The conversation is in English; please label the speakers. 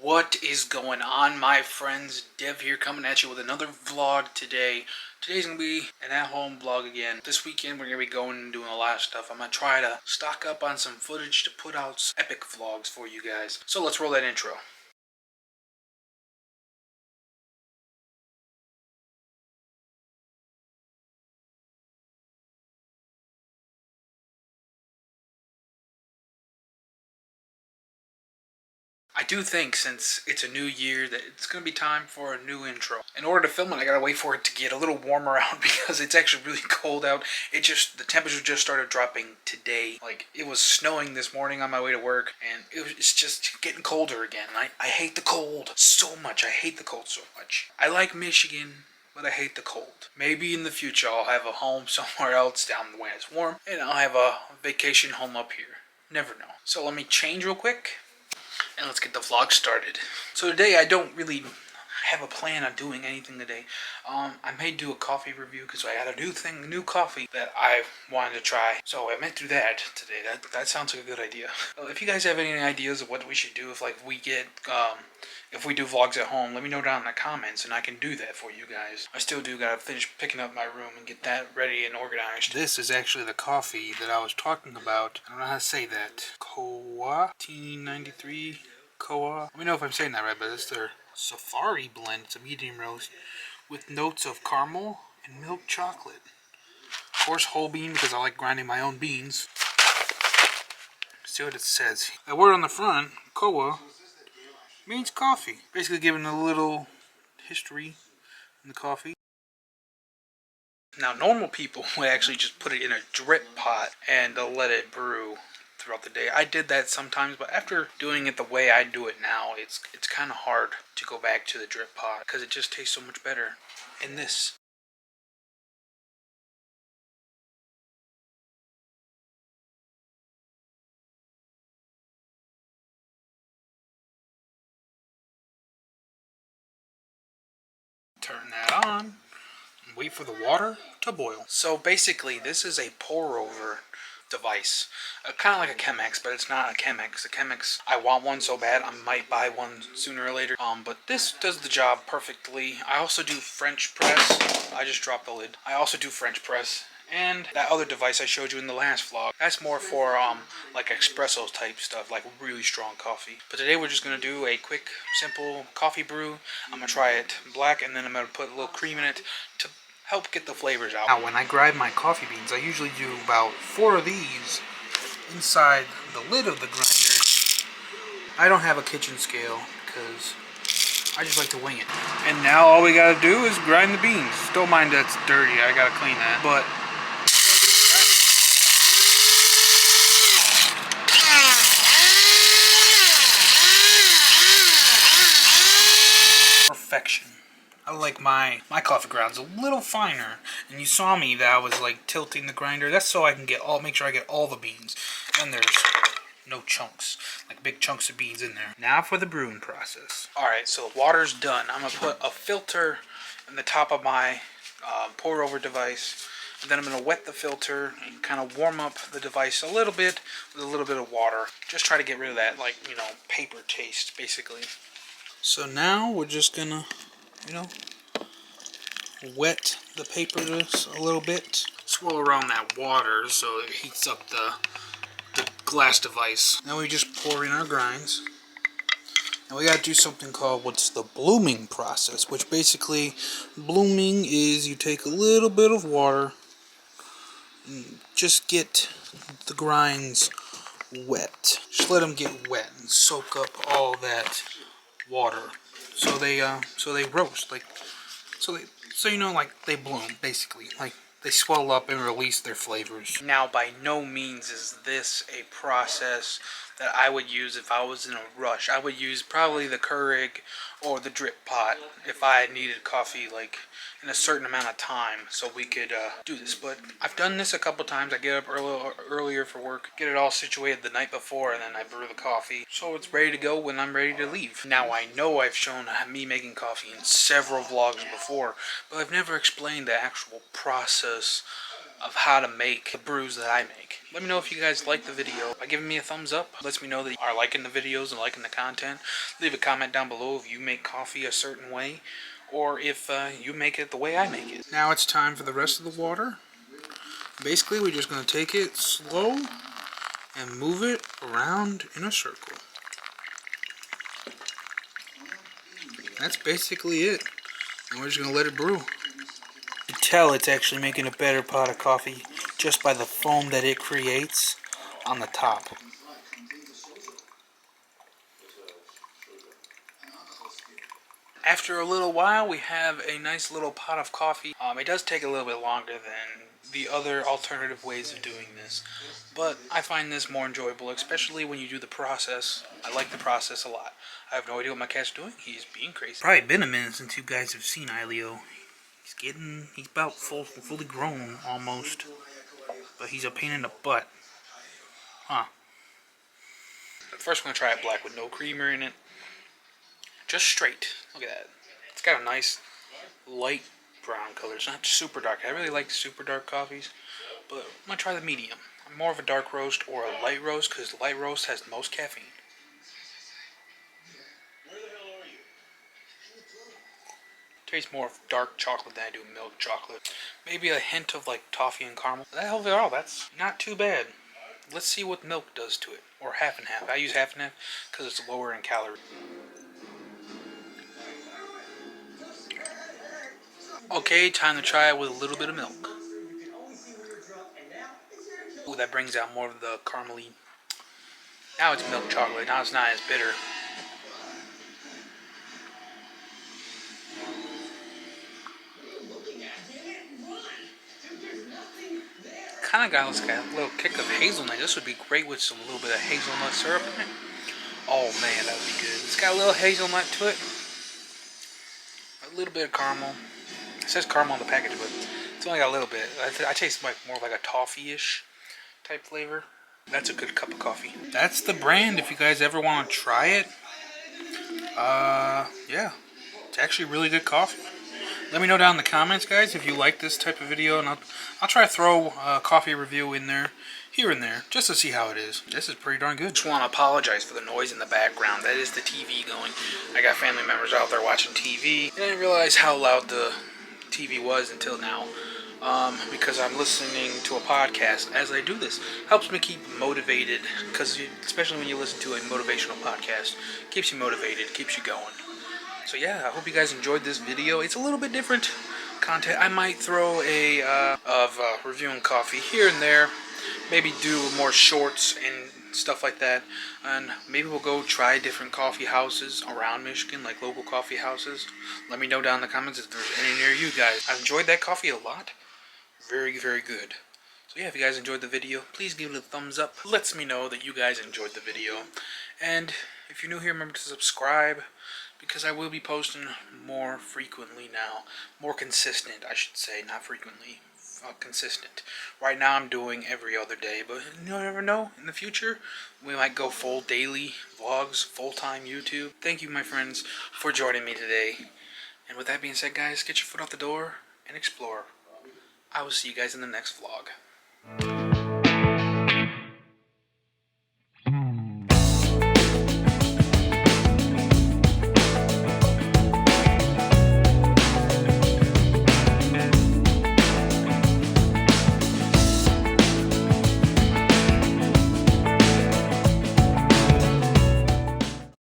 Speaker 1: What is going on, my friends? Dev here, coming at you with another vlog today. Today's going to be an at-home vlog again. This weekend we're going to be going and doing a lot of stuff. I'm going to try to stock up on some footage to put out epic vlogs for you guys. So let's roll that intro. I do think, since it's a new year, that it's going to be time for a new intro. In order to film it, I gotta wait for it to get a little warmer out because it's actually really cold out. The temperature just started dropping today. Like, it was snowing this morning on my way to work, and it's just getting colder again. I hate the cold so much. I hate the cold so much. I like Michigan, but I hate the cold. Maybe in the future I'll have a home somewhere else down when it's warm, and I'll have a vacation home up here. Never know. So let me change real quick, and let's get the vlog started. So today I don't really have a plan on doing anything today. I may do a coffee review because I had a new coffee that I wanted to try. So I might do that today. That sounds like a good idea. If you guys have any ideas of what we should do, if we do vlogs at home, let me know down in the comments and I can do that for you guys. I still do gotta finish picking up my room and get that ready and organized. This is actually the coffee that I was talking about. I don't know how to say that. Kahawa, 1893. Kahawa. Let me know if I'm saying that right, but it's their Safari blend. It's a medium roast with notes of caramel and milk chocolate. Of course, whole bean because I like grinding my own beans. See what it says. The word on the front, Kahawa, means coffee. Basically giving a little history in the coffee. Now, normal people would actually just put it in a drip pot and let it brew throughout the day. I did that sometimes, but after doing it the way I do it now, it's kind of hard to go back to the drip pot because it just tastes so much better in this. Turn that on and wait for the water to boil. So basically, this is a pour over device, kind of like a Chemex, but it's not a Chemex. A Chemex, I want one so bad, I might buy one sooner or later. But this does the job perfectly. I also do French press. I just dropped the lid. I also do French press. And that other device I showed you in the last vlog, that's more for like espresso type stuff, like really strong coffee. But today we're just gonna do a quick, simple coffee brew. I'm gonna try it black, and then I'm gonna put a little cream in it to help get the flavors out. Now, when I grind my coffee beans, I usually do about 4 of these inside the lid of the grinder. I don't have a kitchen scale because I just like to wing it. And now all we gotta do is grind the beans. Don't mind that's dirty, I gotta clean that. But perfection. I like my coffee grounds a little finer, and you saw me that I was like tilting the grinder. That's so I can make sure I get all the beans, and there's no chunks, like big chunks of beans in there. Now for the brewing process. All right, so the water's done. I'm gonna put a filter in the top of my pour over device, and then I'm gonna wet the filter and kind of warm up the device a little bit with a little bit of water. Just try to get rid of that, like, paper taste, basically. So now we're just gonna, wet the paper just a little bit. Swirl around that water so it heats up the glass device. Now we just pour in our grinds. And we gotta do something called what's the blooming process, which basically, blooming is you take a little bit of water and just get the grinds wet. Just let them get wet and soak up all that water. So they roast, like they bloom, basically, like they swell up and release their flavors. Now, by no means is this a process that I would use if I was in a rush. I would use probably the Keurig or the drip pot if I needed coffee like in a certain amount of time, so we could do this. But I've done this a couple times. I get up earlier for work, get it all situated the night before, and then I brew the coffee so it's ready to go when I'm ready to leave. Now, I know I've shown me making coffee in several vlogs before, but I've never explained the actual process of how to make the brews that I make. Let me know if you guys like the video by giving me a thumbs up. Lets me know that you are liking the videos and liking the content. Leave a comment down below if you make coffee a certain way, or if you make it the way I make it. Now it's time for the rest of the water. Basically, we're just going to take it slow and move it around in a circle. That's basically it. And we're just going to let it brew. You can tell it's actually making a better pot of coffee just by the foam that it creates on the top. After a little while, we have a nice little pot of coffee. It does take a little bit longer than the other alternative ways of doing this, but I find this more enjoyable, especially when you do the process. I like the process a lot. I have no idea what my cat's doing. He's being crazy. Probably been a minute since you guys have seen Ileo. He's about fully grown almost, but he's a pain in the butt. Huh. First, we're gonna try it black with no creamer in it. Just straight. Look at that. It's got a nice light brown color. It's not super dark. I really like super dark coffees, but I'm gonna try the medium. I'm more of a dark roast or a light roast because the light roast has the most caffeine. Tastes more of dark chocolate than I do milk chocolate. Maybe a hint of like toffee and caramel. Overall, that's not too bad. Let's see what milk does to it, or half and half. I use half and half because it's lower in calories. Okay, time to try it with a little bit of milk. Ooh, that brings out more of the caramely. Now it's milk chocolate. Now it's not as bitter. Kind of got like a little kick of hazelnut. This would be great with some little bit of hazelnut syrup in it. Oh man, that would be good. It's got a little hazelnut to it. A little bit of caramel. It says caramel on the package, but it's only got a little bit. I taste like more like a toffee-ish type flavor. That's a good cup of coffee. That's the brand if you guys ever want to try it. Yeah. It's actually really good coffee. Let me know down in the comments, guys, if you like this type of video, and I'll try to throw a coffee review in there, here and there, just to see how it is. This is pretty darn good. Just want to apologize for the noise in the background. That is the TV going. I got family members out there watching TV. I didn't realize how loud the TV was until now, because I'm listening to a podcast as I do this. Helps me keep motivated, because especially when you listen to a motivational podcast, keeps you motivated, keeps you going. So yeah, I hope you guys enjoyed this video. It's a little bit different content. I might throw reviewing coffee here and there. Maybe do more shorts and stuff like that. And maybe we'll go try different coffee houses around Michigan, like local coffee houses. Let me know down in the comments if there's any near you guys. I enjoyed that coffee a lot. Very, very good. So yeah, if you guys enjoyed the video, please give it a thumbs up. Lets me know that you guys enjoyed the video. And if you're new here, remember to subscribe, because I will be posting more frequently now. More consistent, I should say, not frequently. Consistent. Right now I'm doing every other day, but you never know. In the future, we might go full daily vlogs, full-time YouTube. Thank you, my friends, for joining me today. And with that being said, guys, get your foot out the door and explore. I will see you guys in the next vlog.